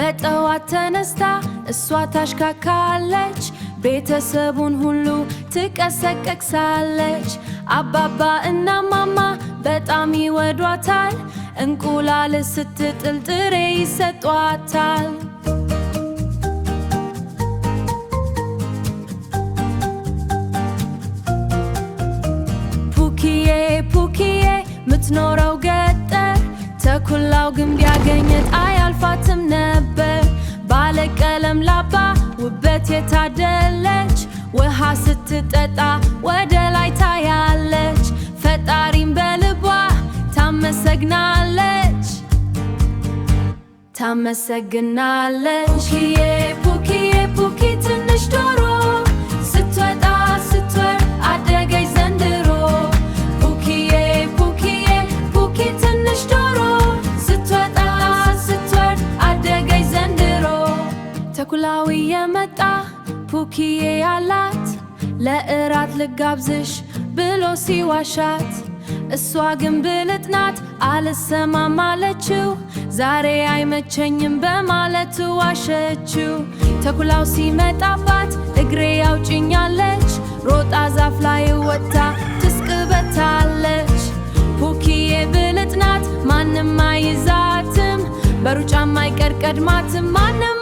በጠዋት ተነስታ እሷ ታሽካካለች ቤተሰቡን ሁሉ ትቀሰቅሳለች አባባ እና ማማ በጣም ይወዷታል እንቁላል ስትጥል ጥሬ ይሰጧታል ፑኪዬ ምትኖረው ገጠር ተኩላው ግን ቢያገኘት አያልፋትም ነበር ባለቀለም ላባ ውበት የታደለች ውሃ ስትጠጣ ወደ ላይ ታያለች ፈጣሪም በልቧ ታመሰግናለች ፑኪ ትንሽ ዶሮ ስትወጣ ስትወርድ አደገች ዘንድሮ ፑኪ ትንሽ ዶሮ ስትወጣ ስትወርድ አደገች ዘንድሮ ተኩላው የመጣ ፑኪዬ ያላት ለእራት ልጋብዝሽ ብሎ ሲዋሻት እሷ ግን ብልጥ ናት አልሰማም አለችው ዛሬ አይመቸኝም በማለት ዋሸችው ተኩላው ሲመጣባት እግሬ ያውጭኛለች ሮጣ ዛፍ ላይ ወጥታ ትስቅበታለች ፑኪዬ ብልጥ ናት ማንም አይዛትም በሩጫ ማይቀር ቀድማትም ማንም